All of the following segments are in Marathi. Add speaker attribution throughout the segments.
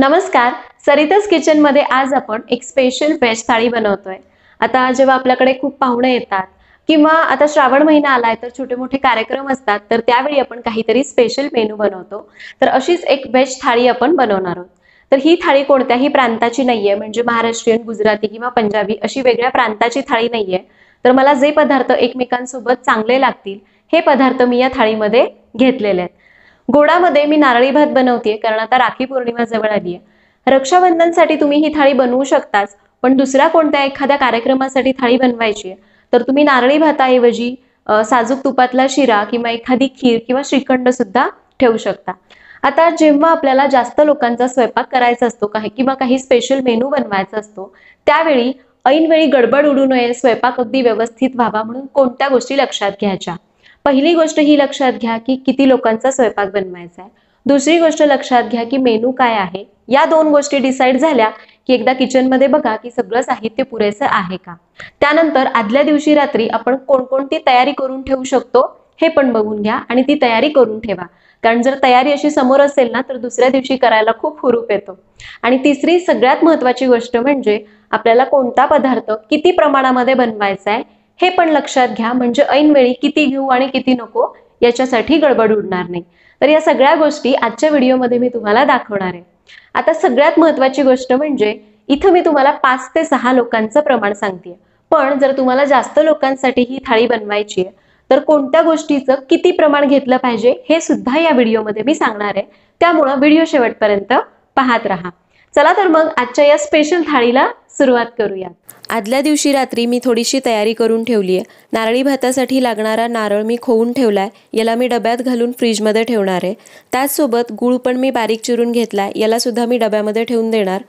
Speaker 1: नमस्कार, सरिताज किचनमध्ये आज आपण एक स्पेशल व्हेज थाळी बनवतोय। आता जेव्हा आपल्याकडे खूप पाहुणे येतात किंवा आता श्रावण महिना आलाय तर छोटे-मोठे कार्यक्रम असतात, तर त्यावेळी आपण काहीतरी स्पेशल मेनू बनवतो। तर अशीच एक व्हेज थाळी आपण बनवणार आहोत। तर ही थाळी कोणत्याही प्रांताची नाहीये, म्हणजे महाराष्ट्रीयन, गुजराती किंवा पंजाबी अशी वेगळ्या प्रांताची थाळी नाहीये। तर मला जे पदार्थ एकमेकांसोबत चांगले लागतील हे पदार्थ मी या थाळीमध्ये घेतलेले आहेत। गोडामध्ये मी नारळी भात बनवतेय, कारण आता राखी पौर्णिमा जवळ आली आहे। रक्षाबंधनसाठी तुम्ही ही थाळी बनवू शकताच, पण दुसऱ्या कोणत्या एखाद्या कार्यक्रमासाठी थाळी बनवायची आहे तर तुम्ही नारळी भाताऐवजी साजूक तुपातला शिरा किंवा एखादी खीर किंवा श्रीखंड सुद्धा ठेवू शकता। आता जेव्हा आपल्याला जास्त लोकांचा स्वयंपाक करायचा असतो किंवा काही स्पेशल मेनू बनवायचा असतो, त्यावेळी ऐनवेळी गडबड उडू नये, स्वयंपाक अगदी व्यवस्थित व्हावा म्हणून कोणत्या गोष्टी लक्षात घ्यायच्या। पहिली गोष्ट ही लक्षात घ्या की किती लोकांचा स्वयंपाक बनवायचा आहे। दुसरी गोष्ट लक्षात घ्या की मेनू काय आहे। या दोन गोष्टी डिसाईड झाल्या की एकदा किचन मध्ये बघा की सगळं साहित्य पुरेसं आहे का। त्यानंतर आदल्या दिवशी रात्री आपण कोणकोणती तयारी करून ठेवू शकतो हे पण बघून घ्या आणि ती तयारी करून ठेवा, कारण जर तयारी अशी समोर असेल ना तर दुसऱ्या दिवशी करायला खूप हुरूप येतो। आणि तिसरी सगळ्यात महत्त्वाची गोष्ट म्हणजे आपल्याला कोणता पदार्थ किती प्रमाणामध्ये बनवायचा आहे हे पण लक्षात घ्या, म्हणजे ऐनवेळी किती घेऊ आणि किती नको याच्यासाठी गडबड उडणार नाही। तर या सगळ्या गोष्टी आजच्या व्हिडिओमध्ये मी तुम्हाला दाखवणार आहे। आता सगळ्यात महत्त्वाची गोष्ट म्हणजे इथं मी तुम्हाला 5 ते 6 लोकांचं प्रमाण सांगतेय, पण जर तुम्हाला जास्त लोकांसाठी ही थाळी बनवायची आहे तर कोणत्या गोष्टीचं किती प्रमाण घेतलं पाहिजे हे सुद्धा या व्हिडिओमध्ये मी सांगणार आहे। त्यामुळे व्हिडिओ शेवटपर्यंत पाहत राहा। चला तर मग आजच्या या स्पेशल थाळीला सुरुवात करूया।
Speaker 2: आदल्या दिवशी रात्री मी थोडीशी तयारी करून ठेवली आहे। नारळी भातासाठी लागणारा नारळ मी खोवून ठेवलाय, याला मी डब्यात घालून फ्रीजमध्ये ठेवणार आहे। त्याचसोबत गूळ पण मी बारीक चिरून घेतलाय, याला सुद्धा मी डब्यामध्ये ठेवून देणार,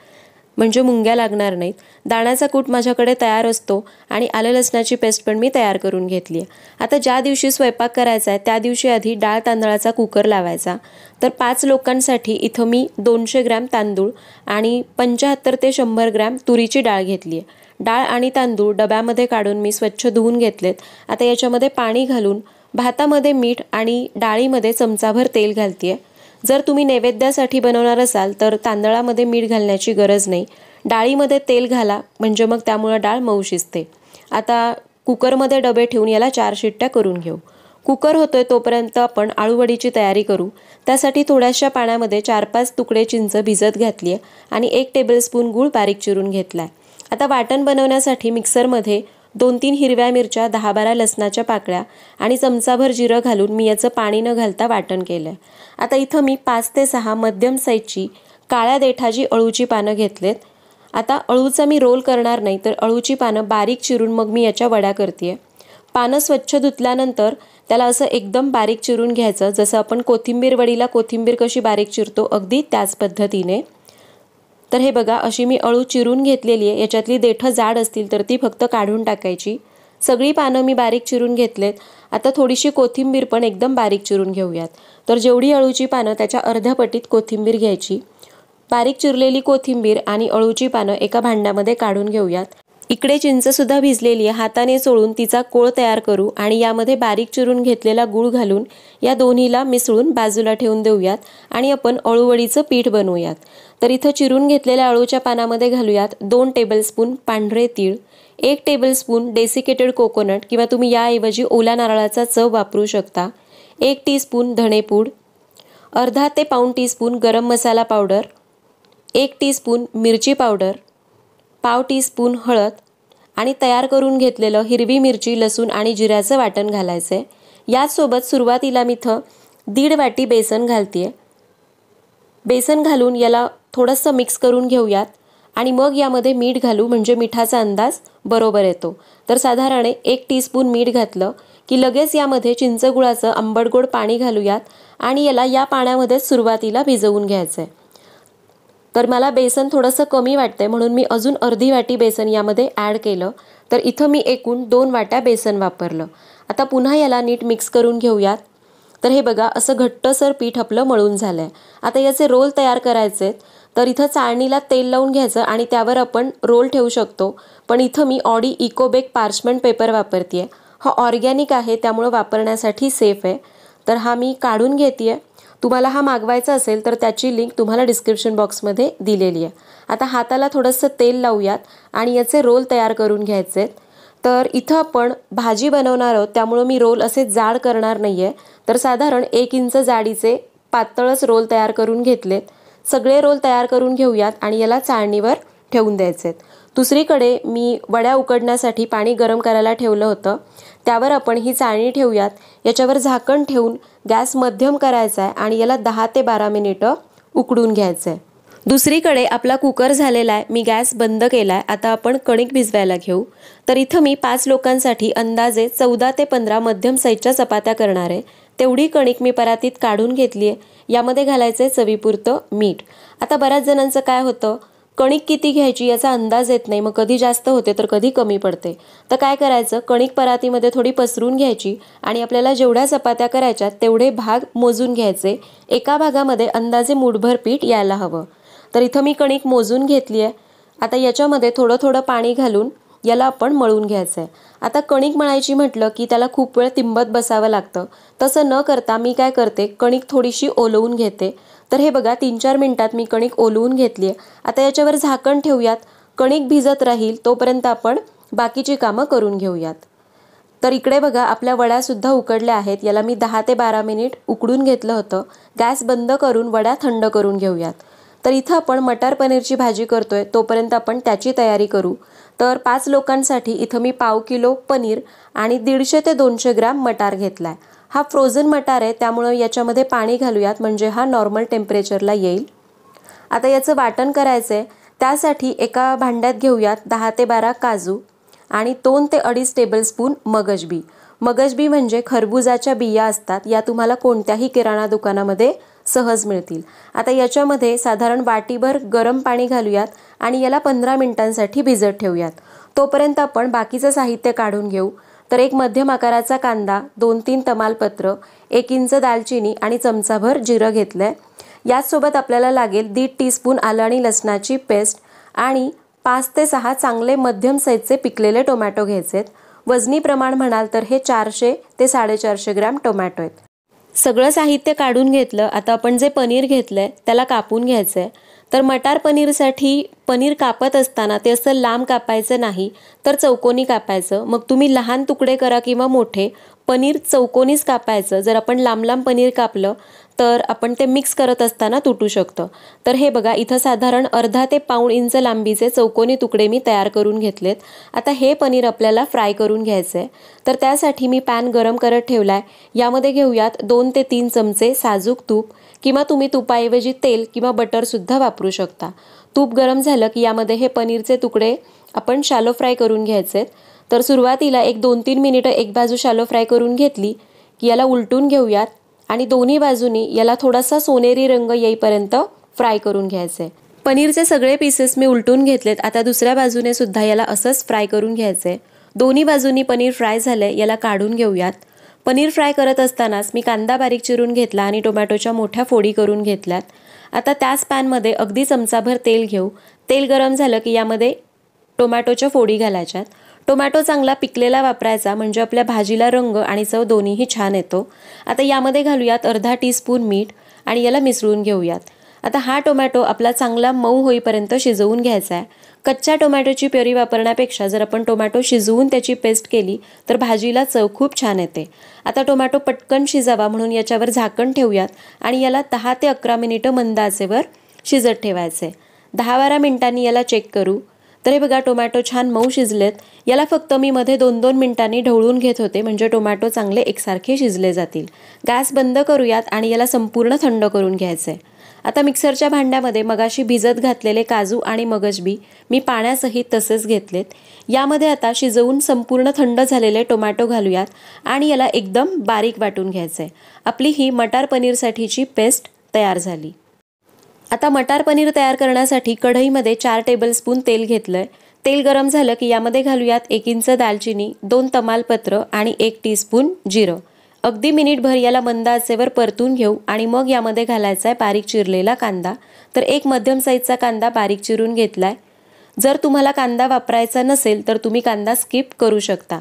Speaker 2: म्हणजे मुंग्या लागणार नाहीत। दाण्याचा कूट माझ्याकडे तयार असतो आणि आलं लसणाची पेस्ट पण मी तयार करून घेतली आहे। आता ज्या दिवशी स्वयंपाक करायचा आहे त्या दिवशी आधी डाळ तांदळाचा कुकर लावायचा। तर 5 लोकांसाठी इथं मी 200 ग्रॅम तांदूळ आणि 75 ते 100 ग्रॅम तुरीची डाळ घेतली आहे। डाळ आणि तांदूळ डब्यामध्ये काढून मी स्वच्छ धुवून घेतलेत। आता याच्यामध्ये पाणी घालून भातामध्ये मीठ आणि डाळीमध्ये चमचाभर तेल घालतेय। जर तुम्ही नैवेद्यासाठी बनवणार असाल तर तांदळामध्ये मीठ घालण्याची गरज नाही, डाळीमध्ये तेल घाला, म्हणजे मग त्यामुळे डाळ मऊ शिजते। आता कुकरमध्ये डबे ठेवून याला 4 शिट्ट्या करून घेऊ। कुकर होतोय तोपर्यंत आपण आळूवडीची तयारी करू। त्यासाठी थोड्याशा पाण्यामध्ये 4-5 तुकडे चिंच भिजत घातली आहे आणि 1 टेबलस्पून गूळ बारीक चिरून घेतलाय। आता वाटण बनवण्यासाठी मिक्सरमध्ये 2-3 हिरव्या मिरच्या, 10-12 लसणाच्या पाकळ्या आणि चमचाभर जिरं घालून मी याचं पाणी न घालता वाटण केलंय। आता इथं मी 5 ते 6 मध्यम साईजची काळ्या देठाची अळूची पानं घेतलेत। आता अळूचा मी रोल करणार नाही, तर अळूची पानं बारीक चिरून मग मी याच्या वड्या करतेय। पानं स्वच्छ धुतल्यानंतर त्याला असं एकदम बारीक चिरून घ्यायचं, जसं आपण कोथिंबीर वडीला कोथिंबीर कशी बारीक चिरतो अगदी त्याच पद्धतीने। तर हे बघा, अशी मी अळू चिरून घेतलेली आहे। याच्यातली देठं जाड असतील तर ती फक्त काढून टाकायची। सगळी पानं मी बारीक चिरून घेतलेत। आता थोडीशी कोथिंबीर पण एकदम बारीक चिरून घेऊयात। तर जेवढी अळूची पानं त्याच्या अर्ध्या पटीत कोथिंबीर घ्यायची। बारीक चिरलेली कोथिंबीर आणि अळूची पानं एका भांड्यामध्ये काढून घेऊयात। इकडे चिंच सुद्धा भिजलेली आहे, हाताने चोळून तिचा कोळ तयार करू आणि यामध्ये बारीक चिरून घेतलेला गूळ घालून या दोन्हीला मिसळून बाजूला ठेवून देऊयात आणि आपण अळूवडीचं पीठ बनवूयात। तर इथं चिरून घेतलेल्या अळूच्या पानामध्ये घालूयात 2 टेबलस्पून पांढरे तीळ, 1 टेबलस्पून डेसिकेटेड कोकोनट किंवा तुम्ही याऐवजी ओल्या नारळाचा चव वापरू शकता, 1 टीस्पून धणेपूड, अर्धा ते पाऊण टीस्पून गरम मसाला पावडर, 1 टीस्पून मिरची पावडर, पाव टीस्पून हळद आणि तयार करून घेतलेलं हिरवी मिरची, लसूण आणि जिऱ्याचं वाटण घालायचंय। याचसोबत सुरुवातीला मी इथं 1.5 वाटी बेसन घालतेय। बेसन घालून याला थोडंसं मिक्स करून घेऊयात आणि मग यामध्ये मीठ घालू, म्हणजे मिठाचा अंदाज बरोबर येतो। तर साधारण 1 टीस्पून मीठ घातलं की लगेच यामध्ये चिंचगुळाचं आंबटगोड पाणी घालूयात आणि याला या पाण्यामध्ये सुरुवातीला भिजवून घ्यायचंय। तर मला बेसन थोडंसं कमी वाटतंय म्हणून मी अजून अर्धी वाटी बेसन यामध्ये ॲड केलं। तर इथं मी एकूण 2 वाट्या बेसन वापरलं। आता पुन्हा याला नीट मिक्स करून घेऊयात। तर हे बघा, असं घट्टसर पीठ आपलं मळून झालंय। आता याचे रोल तयार करायचे, तर इथं चाळणीला तेल लावून घ्यायचं आणि त्यावर आपण रोल ठेवू शकतो, पण इथं मी ऑडी इकोबेक पार्चमेंट पेपर वापरतेय। हा ऑर्गॅनिक आहे त्यामुळे वापरण्यासाठी सेफ आहे। तर हा मी काढून घेतेय। तुम्हाला हा मागवायचा असेल तर त्याची लिंक तुम्हाला डिस्क्रिप्शन बॉक्समध्ये दिलेली आहे. आता हाताला थोडंसं तेल लावूयात आणि याचे रोल तयार करून घ्यायचे आहेत. तर इथं आपण भाजी बनवणार आहोत, त्यामुळं मी रोल असे जाड करणार नाही आहे. तर साधारण 1 इंच जाडीचे पातळच रोल तयार करून घेतलेत. सगळे रोल तयार करून घेऊयात आणि याला चाळणीवर ठेवून द्यायचे आहेत. दुसरीकडे मी वड्या उकडण्यासाठी पाणी गरम करायला ठेवलं होतं. त्यावर आपण ही चाळणी ठेवूयात. याच्यावर झाकण ठेवून गॅस मध्यम करायचा आहे आणि याला 10 ते 12 मिनिटं उकडून घ्यायचं आहे. दुसरीकडे आपला कुकर झालेला आहे. मी गॅस बंद केला आहे. आता आपण कणिक भिजवायला घेऊ. तर इथं मी 5 लोकांसाठी अंदाजे 14 ते 15 मध्यम साईजच्या चपात्या करणार आहे. तेवढी कणिक मी परातीत काढून घेतली आहे. यामध्ये घालायचं आहे चवीपुरतं मीठ. आता बऱ्याच जणांचं काय होतं, कणिक किती घ्यायची याचा अंदाज येत नाही, मग कधी जास्त होते तर कधी कमी पडते. तर काय करायचं, कणिक परातीमध्ये थोडी पसरून घ्यायची आणि आपल्याला जेवढ्या चपात्या करायच्या तेवढे भाग मोजून घ्यायचे. एका भागामध्ये अंदाजे मूठभर पीठ यायला हवं. तर इथं मी कणिक मोजून घेतली आहे. आता याच्यामध्ये थोडं थोडं पाणी घालून याला आपण मळून घ्यायचं आहे. आता कणिक मळायची म्हटलं की त्याला खूप वेळ तिंबत बसावं लागतं. तसं न करता मी काय करते, कणिक थोडीशी ओलवून घेते. तर हे बघा 3-4 मिनिटात मी कणिक ओलवून घेतली आहे. आता याच्यावर झाकण ठेवूयात. कणिक भिजत राहील तोपर्यंत आपण बाकीची कामं करून घेऊयात. तर इकडे बघा आपल्या वड्यासुद्धा उकडल्या आहेत. याला मी 10 ते 12 मिनिट उकडून घेतलं होतं. गॅस बंद करून वड्या थंड करून घेऊयात. तर इथं आपण मटार पनीरची भाजी करतोय, तोपर्यंत आपण त्याची तयारी करू. तर 5 लोकांसाठी इथं मी पाव किलो पनीर आणि 150 ते 200 ग्राम मटार घेतला आहे. हा फ्रोझन मटार आहे, त्यामुळं याच्यामध्ये पाणी घालूयात म्हणजे हा नॉर्मल टेम्परेचरला येईल. आता याचं वाटण करायचं आहे. त्यासाठी एका भांड्यात घेऊयात 10 ते 12 काजू आणि 2 ते 2.5 टेबलस्पून मगजबी. मगजबी म्हणजे खरबुजाच्या बिया असतात. या तुम्हाला कोणत्याही किराणा दुकानामध्ये सहज मिळतील. आता याच्यामध्ये साधारण वाटीभर गरम पाणी घालूयात आणि याला 15 मिनिटांसाठी भिजत ठेवूयात. तोपर्यंत आपण बाकीचं साहित्य काढून घेऊ. तर एक मध्यम आकाराचा कांदा, 2-3 तमालपत्र, 1 इंच दालचिनी आणि चमचाभर जिरं घेतलंय. याचसोबत आपल्याला लागेल 1.5 टीस्पून आलं आणि लसणाची पेस्ट आणि 5 ते 6 चांगले मध्यम साईजचे पिकलेले टोमॅटो घ्यायचेत. वजनी प्रमाण म्हणाल तर हे 400 ते 450 ग्रॅम टोमॅटो आहेत. सगळं साहित्य काढून घेतलं. आता आपण जे पनीर घेतलंय त्याला कापून घ्यायचं आहे. तर मटार पनीरसाठी पनीर कापत असताना ते असं लांब कापायचं नाही, तर चौकोनी कापायचं. मग तुम्ही लहान तुकडे करा किंवा मोठे, पनीर चौकोनीच कापायचं. जर आपण लांब लांब पनीर कापलं तर आपण ते मिक्स करत असताना तुटू शकतं. तर हे बघा इथं साधारण अर्धा ते पाऊण इंच लांबीचे चौकोनी तुकडे मी तयार करून घेतलेत. आता हे पनीर आपल्याला फ्राय करून घ्यायचं आहे. तर त्यासाठी मी पॅन गरम करत ठेवला आहे. यामध्ये घेऊयात 2 ते 3 चमचे साजूक तूप किंवा तुम्ही तुपाऐवजी तेल किंवा बटरसुद्धा वापरू शकता. तूप गरम झालं की यामध्ये हे पनीरचे तुकडे आपण शॅलो फ्राय करून घ्यायचे. तर सुरुवातीला एक 2-3 मिनिटं एक बाजू शॅलो फ्राय करून घेतली की याला उलटून घेऊयात आणि दोन्ही बाजूनी याला थोडासा सोनेरी रंग येईपर्यंत फ्राय करून घ्यायचे. पनीरचे सगळे पीसेस मी उलटून घेतलेत. आता दुसऱ्या बाजूने सुद्धा याला असंच फ्राय करून घ्यायचे. दोन्ही बाजूनी पनीर फ्राय झालंय, याला काढून घेऊयात. पनीर फ्राय करत असतानाच मी कांदा बारीक चिरून घेतला आणि टोमॅटोच्या मोठ्या फोडी करून घेतल्यात. आता त्याच पॅनमध्ये अगदी चमचाभर तेल घेऊ. तेल गरम झालं की यामध्ये टोमॅटोच्या फोडी घालायच्यात. टोमॅटो चांगला पिकलेला वापरायचा म्हणजे आपल्या भाजीला रंग आणि चव दोन्हीही छान येतो. आता यामध्ये घालूयात अर्धा टीस्पून मीठ आणि याला मिसळून घेऊयात. आता हा टोमॅटो आपला चांगला मऊ होईपर्यंत शिजवून घ्यायचा आहे. कच्च्या टोमॅटोची प्युरी वापरण्यापेक्षा जर आपण टोमॅटो शिजवून त्याची पेस्ट केली तर भाजीला चव खूप छान येते. आता टोमॅटो पटकन शिजावा म्हणून याच्यावर झाकण ठेवूयात आणि याला 10 ते 11 मिनिटं मंद आचेवर शिजत ठेवायचे. 10-12 मिनिटांनी याला चेक करू. तर हे बघा टोमॅटो छान मऊ शिजलेत. याला फक्त मी मध्ये 2-2 मिनिटांनी ढवळून घेत होते म्हणजे टोमॅटो चांगले एकसारखे शिजले जातील. गॅस बंद करूयात आणि याला संपूर्ण थंड करून घ्यायचे. आता मिक्सरच्या भांड्यामध्ये मगाशी भिजत घातलेले काजू आणि मगजबी मी पाण्यासहित तसेच घेतलेत. यामध्ये आता शिजवून संपूर्ण थंड झालेले टोमॅटो घालूयात आणि याला एकदम बारीक वाटून घ्यायचे. आपली ही मटार पनीरसाठीची पेस्ट तयार झाली. आता मटार पनीर तयार करण्यासाठी कढईमध्ये 4 टेबलस्पून तेल घेतलंय. तेल गरम झालं की यामध्ये घालूयात 1 इंच दालचिनी, 2 तमालपत्र आणि 1 टीस्पून जिरं. अगदी मिनिटभर याला मंद आचेवर परतून घेऊ आणि मग यामध्ये घालायचा आहे बारीक चिरलेला कांदा. तर एक मध्यम साईजचा कांदा बारीक चिरून घेतलाय. जर तुम्हाला कांदा वापरायचा नसेल तर तुम्ही कांदा स्किप करू शकता.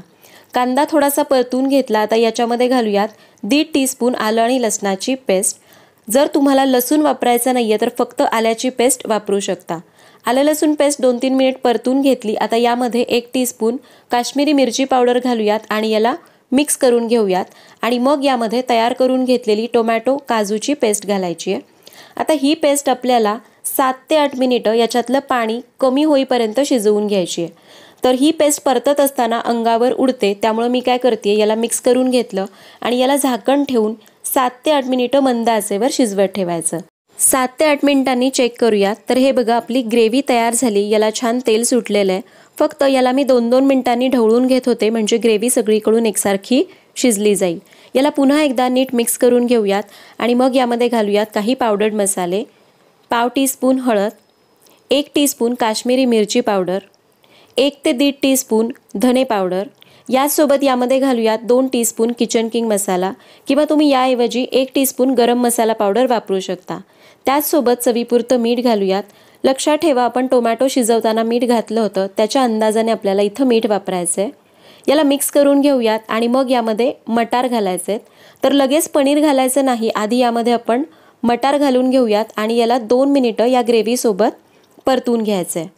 Speaker 2: कांदा थोडासा परतून घेतला. आता याच्यामध्ये घालूयात 1.5 टीस्पून आलं आणि लसणाची पेस्ट. जर तुम्हाला लसूण वापरायचं नाही आहे तर फक्त आल्याची पेस्ट वापरू शकता. आलं लसूण पेस्ट 2-3 मिनिट परतून घेतली. आता यामध्ये 1 टीस्पून काश्मीरी मिरची पावडर घालूयात आणि याला मिक्स करून घेऊयात आणि मग यामध्ये तयार करून घेतलेली टोमॅटो काजूची पेस्ट घालायची आहे. आता ही पेस्ट आपल्याला 7 ते 8 मिनिटं याच्यातलं पाणी कमी होईपर्यंत शिजवून घ्यायची आहे. तर ही पेस्ट परतत असताना अंगावर उडते, त्यामुळे मी काय करते, याला मिक्स करून घेतलं आणि याला झाकण ठेवून 7 ते 8 मिनिटं मंद आचेवर शिजवत ठेवायचं. 7 ते 8 मिनिटांनी चेक करूयात. तर हे बघा आपली ग्रेव्ही तयार झाली. याला छान तेल सुटलेलं आहे. फक्त याला मी 2-2 मिनिटांनी ढवळून घेत होते म्हणजे ग्रेव्ही सगळीकडून एकसारखी शिजली जाईल. याला पुन्हा एकदा नीट मिक्स करून घेऊयात आणि मग यामध्ये घालूयात काही पावडर्ड मसाले, पाव टीस्पून हळद, 1 टीस्पून काश्मीरी मिरची पावडर, 1 ते 1.5 टीस्पून धने पावडर. यासोबत यामध्ये घालूयात 2 टीस्पून किचन किंग मसाला किंवा तुम्ही याऐवजी 1 टीस्पून गरम मसाला पावडर वापरू शकता. त्याचसोबत चवीपुरतं मीठ घालूयात. लक्षात ठेवा आपण टोमॅटो शिजवताना मीठ घातलं होतं, त्याच्या अंदाजाने आपल्याला इथं मीठ वापरायचं आहे. याला मिक्स करून घेऊयात आणि मग यामध्ये मटार घालायचे आहेत. तर लगेच पनीर घालायचं नाही, आधी यामध्ये आपण मटार घालून घेऊयात आणि याला 2 मिनिटं या ग्रेव्हीसोबत परतून घ्यायचं आहे.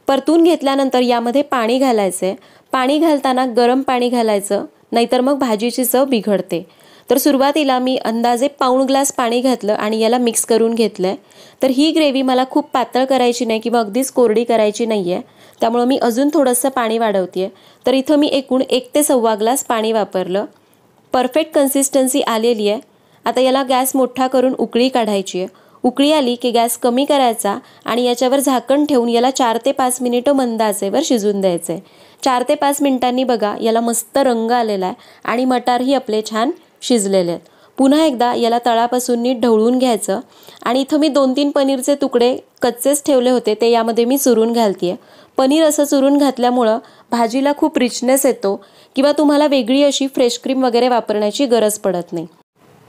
Speaker 2: परतून घेतल्यानंतर यामध्ये पाणी घालायचं आहे. पाणी घालताना गरम पाणी घालायचं, नाहीतर मग भाजीची चव बिघडते. तर सुरुवातीला मी अंदाजे पाऊण ग्लास पाणी घातलं आणि याला मिक्स करून घेतलं आहे. तर ही ग्रेव्ही मला खूप पातळ करायची नाही किंवा अगदीच कोरडी करायची नाही आहे, त्यामुळं मी अजून थोडंसं पाणी वाढवते आहे. तर इथं मी एकूण 1 ते सव्वा ग्लास पाणी वापरलं. परफेक्ट कन्सिस्टन्सी आलेली आहे. आता याला गॅस मोठा करून उकळी काढायची आहे. उकळी आली की गॅस कमी करायचा आणि याच्यावर झाकण ठेवून याला 4 ते 5 मिनिटं मंद आचेवर शिजून द्यायचं आहे. 4 ते 5 मिनिटांनी बघा याला मस्त रंग आलेला आहे आणि मटारही आपले छान शिजलेले आहेत. पुन्हा एकदा याला तळापासून नीट ढवळून घ्यायचं आणि इथं मी 2-3 पनीरचे तुकडे कच्चेच ठेवले होते, ते यामध्ये मी चुरून घालते आहे. पनीर असं चुरून घातल्यामुळं भाजीला खूप रिचनेस येतो किंवा तुम्हाला वेगळी अशी फ्रेश क्रीम वगैरे वापरण्याची गरज पडत नाही.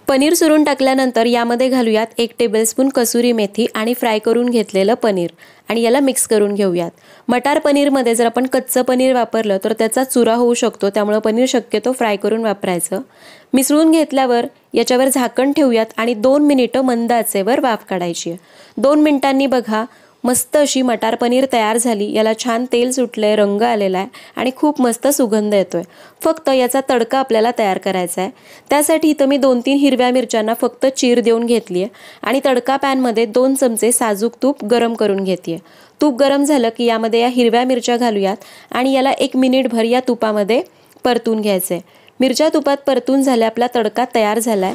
Speaker 2: पनीर चुरून टाकल्यानंतर यामध्ये घालूयात 1 टेबलस्पून कसुरी मेथी आणि फ्राय करून घेतलेलं पनीर आणि याला मिक्स करून घेऊयात. मटार पनीरमध्ये जर आपण कच्चं पनीर वापरलं तर त्याचा चुरा होऊ शकतो, त्यामुळे पनीर शक्यतो फ्राय करून वापरायचं. मिसळून घेतल्यावर याच्यावर झाकण ठेवूयात आणि 2 मिनिटं मंद आचेवर वाफ काढायची आहे. 2 मिनिटांनी बघा मस्त अशी मटार पनीर तयार झाली. याला छान तेल सुटलंय, रंग आलेला आहे आणि खूप मस्त सुगंध येतोय. फक्त याचा तडका आपल्याला तयार करायचा आहे. त्यासाठी इथं मी 2-3 हिरव्या मिरच्यांना फक्त चीर देऊन घेतली आहे आणि तडका पॅनमध्ये 2 चमचे साजूक तूप गरम करून घेते. तूप गरम झालं की यामध्ये या हिरव्या मिरच्या घालूयात आणि याला 1 मिनिटभर या तुपामध्ये परतून घ्यायचं आहे. मिरच्या तुपात परतून झाल्या, आपला तडका तयार झालाय.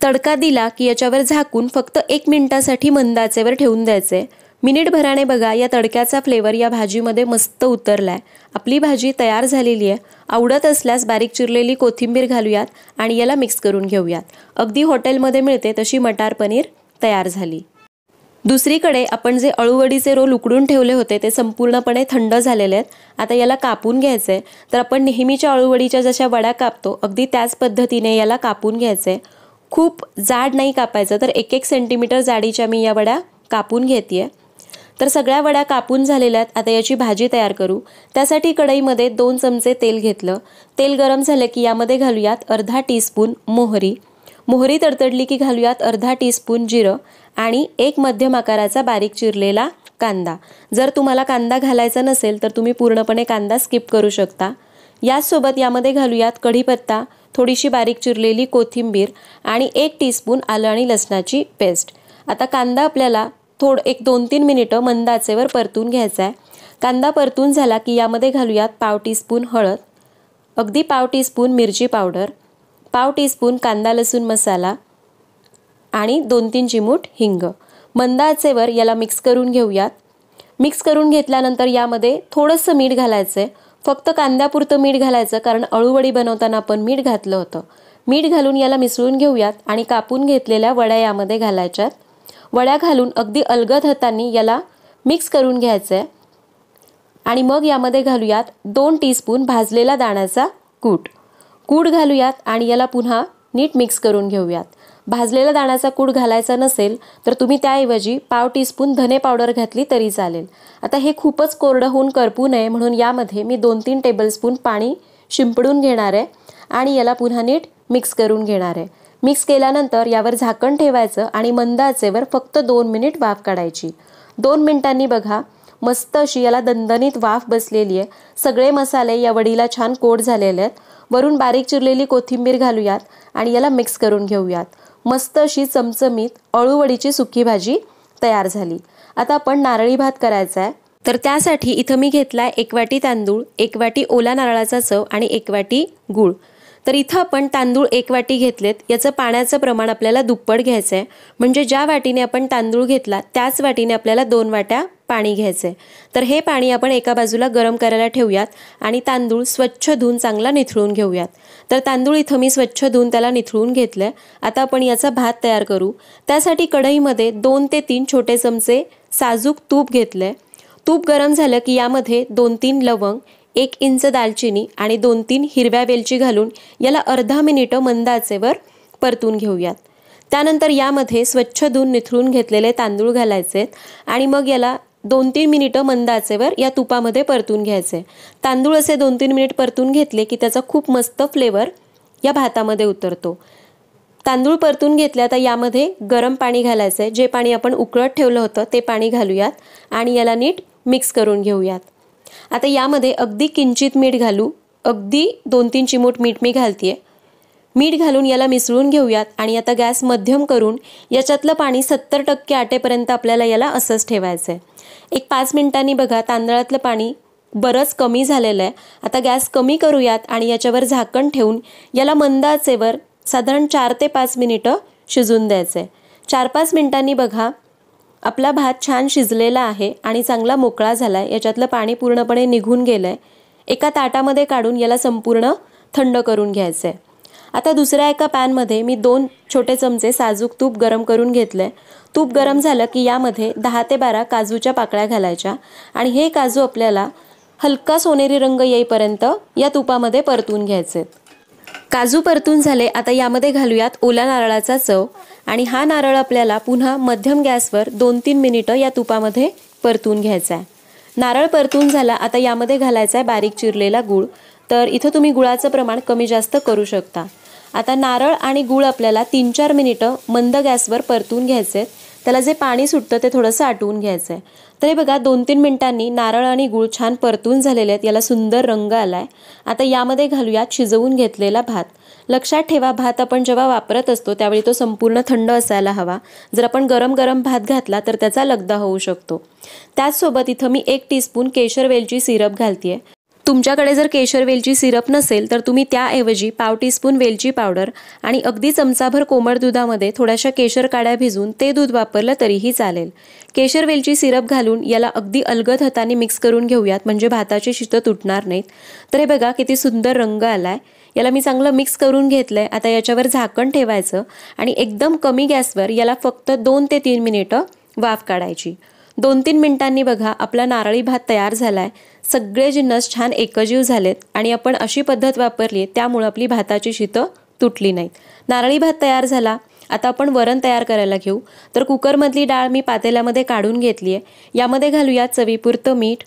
Speaker 2: तडका दिला की याच्यावर झाकून फक्त 1 मिनिटासाठी मंद आचेवर ठेवून द्यायचे. मिनिटभराने बघा या तडक्याचा फ्लेवर या भाजीमध्ये मस्त उतरलाय. आपली भाजी तयार झालेली आहे. आवडत असल्यास बारीक चिरलेली कोथिंबीर घालूयात आणि याला मिक्स करून घेऊयात. अगदी हॉटेलमध्ये मिळते तशी मटार पनीर तयार झाली. दुसरीकडे आपण जे अळूवडीचे रोल उकडून ठेवले होते ते संपूर्णपणे थंड झालेले आहेत. आता याला कापून घ्यायचे. तर आपण नेहमीच्या अळूवडीच्या जशा वड्या कापतो अगदी त्याच पद्धतीने याला कापून घ्यायचे. खूप जाड नाही कापायचं, तर 1-1 सेंटीमीटर जाडीच्या मी या वड्या कापून घेते. तर सगळ्या वड्या कापून झालेल्या आहेत. आता याची भाजी तयार करू. त्यासाठी कढईमध्ये 2 चमचे तेल घेतलं. तेल गरम झाले की यामध्ये घालूयात अर्धा टीस्पून मोहरी. मोहरी तडतडली की घालूयात अर्धा टीस्पून जिरं आणि 1 मध्यम आकाराचा बारीक चिरलेला कांदा. जर तुम्हाला कांदा घालायचा नसेल तर तुम्ही पूर्णपणे कांदा स्किप करू शकता. यासोबत यामध्ये घालूयात कढीपत्ता, थोडीशी बारीक चिरलेली कोथिंबीर आणि 1 टीस्पून आलं आणि लसणाची पेस्ट. आता कांदा आपल्याला 2-3 मिनिटं मंद आचेवर परतून घ्यायचा आहे. कांदा परतून झाला की यामध्ये घालूयात पाव टीस्पून हळद, अगदी पाव टीस्पून मिरची पावडर, पाव टीस्पून कांदा लसूण मसाला आणि 2-3 चिमूट हिंग. मंद आचेवर याला मिक्स करून घेऊयात. मिक्स करून घेतल्यानंतर यामध्ये थोडंसं मीठ घालायचं आहे. फक्त कांद्यापुरतं मीठ घालायचं, कारण अळूवडी बनवताना आपण मीठ घातलं होतं. मीठ घालून याला मिसळून घेऊयात आणि कापून घेतलेल्या वड्या यामध्ये घालायच्यात. वड्या घालून अगदी अलगद हातांनी याला मिक्स करून घ्यायचं आहे आणि मग यामध्ये घालूयात 2 टीस्पून भाजलेला दाण्याचा कूट घालूयात आणि याला पुन्हा नीट मिक्स करून घेऊयात. भाजलेला दाण्याचा कूट घालायचा नसेल तर तुम्ही त्याऐवजी पाव टीस्पून धने पावडर घातली तरी चालेल. आता हे खूपच कोरडं होऊन करपू नये म्हणून यामध्ये मी 2-3 टेबलस्पून पाणी शिंपडून घेणार आहे आणि याला पुन्हा नीट मिक्स करून घेणार आहे। मिक्स केल्यानंतर यावर झाकण ठेवायचं आणि मंद आचेवर फक्त 2 मिनिट वाफ काढायची। 2 मिनिटांनी बघा मस्त अशी याला दणदणीत वाफ बसलेली आहे। सगळे मसाले या वडीला छान कोट झालेले आहेत। वरून बारीक चिरलेली कोथिंबीर घालूयात आणि याला मिक्स करून घेऊयात। मस्त अशी चमचमीत अळूवडीची सुकी भाजी तयार झाली। आता आपण नारळी भात करायचा आहे, तर त्यासाठी इथं मी घेतलाय 1 वाटी तांदूळ, 1 वाटी ओला नारळाचा चव आणि 1 वाटी गूळ। तर इथं आपण तांदूळ 1 वाटी घेतलेत, याचं पाण्याचं प्रमाण आपल्याला दुप्पट घ्यायचं आहे। म्हणजे ज्या वाटीने आपण तांदूळ घेतला त्याच वाटीने आपल्याला 2 वाट्या पाणी घ्यायचंय। तर हे पाणी आपण एका बाजूला गरम करायला ठेवूयात आणि तांदूळ स्वच्छ धुवून चांगला निथळून घेऊयात। तर तांदूळ इथं मी स्वच्छ धुवून त्याला निथळून घेतलंय। आता आपण याचा भात तयार करू। त्यासाठी कढईमध्ये 2 ते 3 छोटे चमचे साजूक तूप घेतलंय। तूप गरम झालं की यामध्ये 2-3 लवंग, 1 इंच दालचिनी आणि 2-3 हिरव्या वेलची घालून याला अर्धा मिनिट मंद आचेवर परतून घेऊयात। त्यानंतर यामध्ये स्वच्छ धुवून निथळून घेतलेले तांदूळ घालायचे आणि मग याला 2-3 मिनिटं मंद आचेवर या तुपामध्ये परतून घ्यायचे। तांदूळ असे 2-3 मिनिट परतून घेतले की त्याचा खूप मस्त फ्लेवर या भातामध्ये उतरतो। तांदूळ परतून घेतले आता यामध्ये गरम पाणी घालायचंय। जे पाणी आपण उकळत ठेवलं होतं ते पाणी घालूयात आणि याला नीट मिक्स करून घेऊयात। आता यामध्ये अगदी किंचित मीठ घालू, अगदी 2-3 चिमूट मीठ मी घालतीये। मीठ घालून याला मिसळून घेऊयात आणि आता गॅस मध्यम करून याच्यातलं पाणी 70% आटेपर्यंत आपल्याला याला असंच ठेवायचं आहे। 1-5 मिनिटांनी बघा तांदळातलं पाणी बरंच कमी झालेलं आहे। आता गॅस कमी करूयात आणि याच्यावर झाकण ठेवून याला मंद आचेवर साधारण 4 ते 5 मिनिटं शिजून द्यायचं आहे। 4-5 मिनिटांनी बघा आपला भात छान शिजलेला आहे आणि चांगला मोकळा झालाय। याच्यातलं पाणी पूर्णपणे निघून गेलंय। एका ताटामध्ये काढून याला संपूर्ण थंड करून घ्यायचं आहे। आता दुसऱ्या एका पॅनमध्ये मी 2 छोटे चमचे साजूक तूप गरम करून घेतलंय। तूप गरम झालं की यामध्ये 10 ते 12 काजूच्या पाकळ्या घालायच्या आणि हे काजू आपल्याला हलका सोनेरी रंग येईपर्यंत या तुपामध्ये परतून घ्यायचे। काजू परतून झाले आता यामध्ये घालूयात ओला नारळाचा चव आणि हा नारळ आपल्याला पुन्हा मध्यम गॅसवर 2-3 मिनिटं या तुपामध्ये परतून घ्यायचा आहे। नारळ परतून झाला आता यामध्ये घालायचा आहे बारीक चिरलेला गूळ। तर इथं तुम्ही गुळाचं प्रमाण कमी जास्त करू शकता। आता नारळ आणि गूळ आपल्याला 3-4 मिनिटं मंद गॅसवर परतून घ्यायचे। त्याला जे पाणी सुटतं ते थोडंसं आटवून घ्यायचं आहे। तर हे बघा 2-3 मिनिटांनी नारळ आणि गूळ छान परतून झालेले आहेत। याला सुंदर रंग आलाय। आता यामध्ये घालूयात शिजवून घेतलेला भात। लक्षात ठेवा भात आपण जेव्हा वापरत असतो त्यावेळी तो संपूर्ण थंड असायला हवा। जर आपण गरम गरम भात घातला तर त्याचा लगदा होऊ शकतो। त्याचसोबत इथं मी 1 टीस्पून केशर वेलची सिरप घालतीये। तुमच्याकडे जर केशर वेलची सिरप नसेल तर तुम्ही त्याऐवजी पाव टीस्पून वेलची पावडर आणि अगदी चमचाभर कोमट दुधामध्ये थोड्याशा केशर काड्या भिजवून ते दूध वापरलं तरीही चालेल। केशर वेलची सिरप घालून याला अगदी अलगद हाताने मिक्स करून घेऊयात म्हणजे भाताची शितं तुटणार नाहीत। तर हे बघा किती सुंदर रंग आलाय। याला मी चांगलं मिक्स करून घेतलंय। आता याच्यावर झाकण ठेवायचं आणि एकदम कमी गॅसवर याला फक्त 2 ते 3 मिनिटं वाफ काढायची। 2-3 मिनिटांनी बघा आपला नारळी भात तयार झालाय। सगळे जिन्नस छान एकजीव झालेत आणि आपण अशी पद्धत वापरली त्यामुळे आपली भाताची शितं तुटली नाहीत। नारळी भात तयार झाला। आता आपण वरण तयार करायला घेऊ। तर कुकरमधली डाळ मी पातेल्यामध्ये काढून घेतली आहे। यामध्ये घालूया चवीपुरतं मीठ,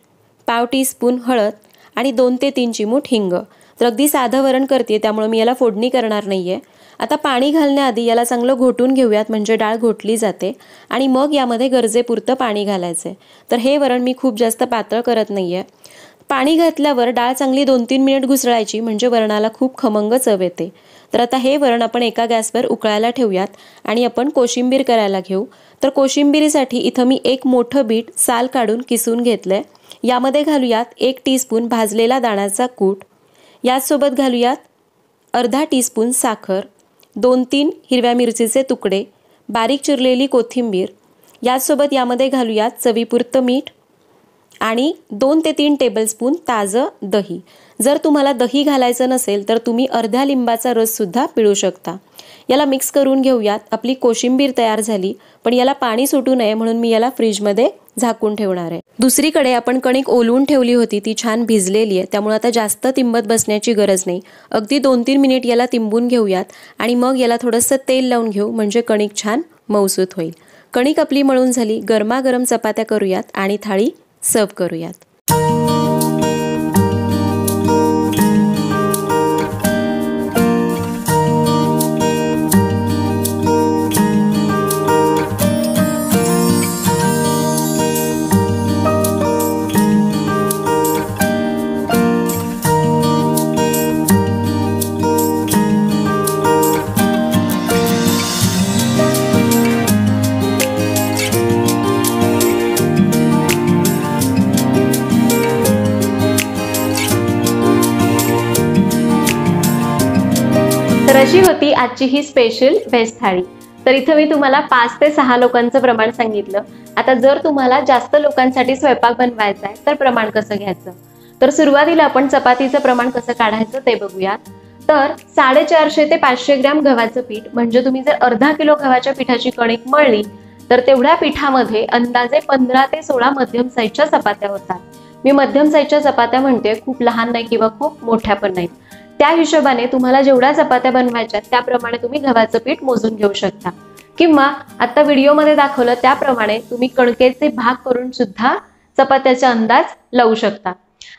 Speaker 2: पाव टीस्पून हळद आणि 2 ते 3 चिमूट हिंग। तर अगदी साधं वरण करते त्यामुळे मी याला फोडणी करणार नाहीये। आता पाणी घालण्याआधी याला चांगलं घोटून घेऊयात म्हणजे डाळ घोटली जाते आणि मग यामध्ये गरजेपुरतं पाणी घालायचंय। तर हे वरण मी खूप जास्त पातळ करत नाहीये। पाणी घातल्यावर डाळ चांगली 2-3 मिनिट घुसळायची म्हणजे वरणाला खूप खमंग चव येते। तर आता हे वरण आपण एका गॅसवर उकळायला ठेवूयात आणि आपण कोशिंबीर करायला घेऊ। तर कोशिंबीरीसाठी इथं मी 1 मोठं बीट साल काढून किसून घेतलंय। यामध्ये घालूयात 1 टीस्पून भाजलेला दाण्याचा कूट। याचसोबत घालूयात अर्धा टीस्पून साखर, 2-3 हिरव्या मिरचीचे तुकडे, बारीक चिरलेली कोथिंबीर। याचसोबत यामध्ये घालूयात चवीपुरतं मीठ आणि 2 ते 3 टेबलस्पून ताजं दही। जर तुम्हाला दही घालायचं नसेल तर तुम्ही अर्ध्या लिंबाचा रस सुद्धा पिळू शकता। याला मिक्स करून घेऊयात। आपली कोशिंबीर तयार झाली, पण याला पाणी सुटू नये म्हणून मी याला फ्रीजमध्ये झाकून ठेवणार आहे। दुसरीकडे आपण कणिक ओलवून ठेवली होती ती छान भिजलेली आहे त्यामुळे आता जास्त तिंबत बसण्याची गरज नाही। अगदी 2-3 मिनिट याला तिंबून घेऊयात आणि मग याला थोडंसं तेल लावून घेऊ म्हणजे कणिक छान मऊसूत होईल। कणिक आपली मळून झाली। गरमागरम चपात्या करूयात आणि थाळी सर्व करूयात।
Speaker 1: आपली आजची ही स्पेशल व्हेज थाळी. तर इथं मी तुम्हाला 5 ते 6 लोकांचं प्रमाण सांगितलं. आता जर तुम्हाला जास्त लोकांसाठी स्वयंपाक बनवायचा आहे तर प्रमाण कसं घ्यायचं. तर सुरुवातीला आपण चपातीचं प्रमाण कसं काढायचं ते बघूयात. तर 450 ते 500 ग्रॅम गव्हाचं पीठ, म्हणजे तुम्ही जर अर्धा किलो गव्हाच्या पिठाची कणिक मळली तर तेवढ्या पिठामध्ये अंदाजे 15 ते 16 मध्यम साईजच्या चपात्या होतात. मी मध्यम साईजच्या चपात्या म्हणते, खूप लहान नाही किंवा खूप मोठ्या पण नाहीत. त्या हिशोबाने तुम्हाला जेवढ्या चपात्या बनवायच्या त्याप्रमाणे तुम्ही गव्हाचं पीठ मोजून घेऊ शकता, किंवा आता व्हिडिओमध्ये दाखवलं त्याप्रमाणे तुम्ही कणकेचे भाग करून सुद्धा चपात्याचा अंदाज लावू शकता.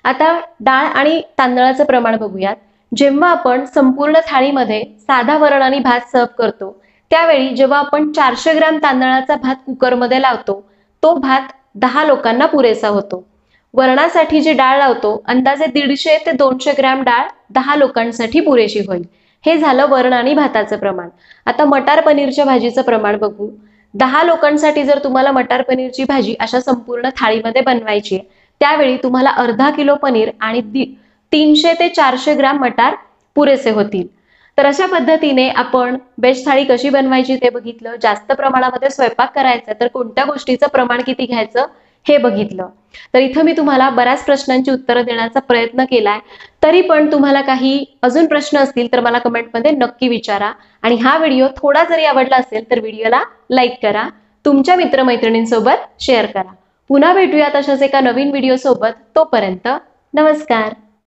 Speaker 1: आता डाळ आणि तांदळाचं प्रमाण बघूयात. जेव्हा आपण संपूर्ण थाळीमध्ये साधा वरण आणि भात सर्व करतो त्यावेळी जेव्हा आपण 400 ग्रॅम तांदळाचा भात कुकरमध्ये लावतो तो भात 10 लोकांना पुरेसा होतो. वरणासाठी जी डाळ लावतो अंदाजे 150 ते 200 ग्रॅम डाळ 10 लोकांसाठी पुरेशी होईल. हे झालं वरण आणि भाताचं प्रमाण. आता मटार पनीरच्या भाजीचं प्रमाण बघू. 10 लोकांसाठी जर तुम्हाला मटार पनीरची भाजी अशा संपूर्ण थाळीमध्ये बनवायची आहे त्यावेळी तुम्हाला अर्धा किलो पनीर आणि 300 ते 400 ग्रॅम मटार पुरेसे होतील. तर अशा पद्धतीने आपण व्हेज थाळी कशी बनवायची ते बघितलं. जास्त प्रमाणामध्ये स्वयंपाक करायचा तर कोणत्या गोष्टीचं प्रमाण किती घ्यायचं हे बघितलं. तर इथं मी तुम्हाला बऱ्याच प्रश्नांची उत्तरं देण्याचा प्रयत्न केलाय. तरी पण तुम्हाला काही अजून प्रश्न असतील तर मला कमेंटमध्ये नक्की विचारा. आणि हा व्हिडिओ थोडा जरी आवडला असेल तर व्हिडिओला लाईक करा, तुमच्या मित्रमैत्रिणींसोबत शेअर करा. पुन्हा भेटूयात अशाच एका नवीन व्हिडिओ सोबत. तोपर्यंत नमस्कार.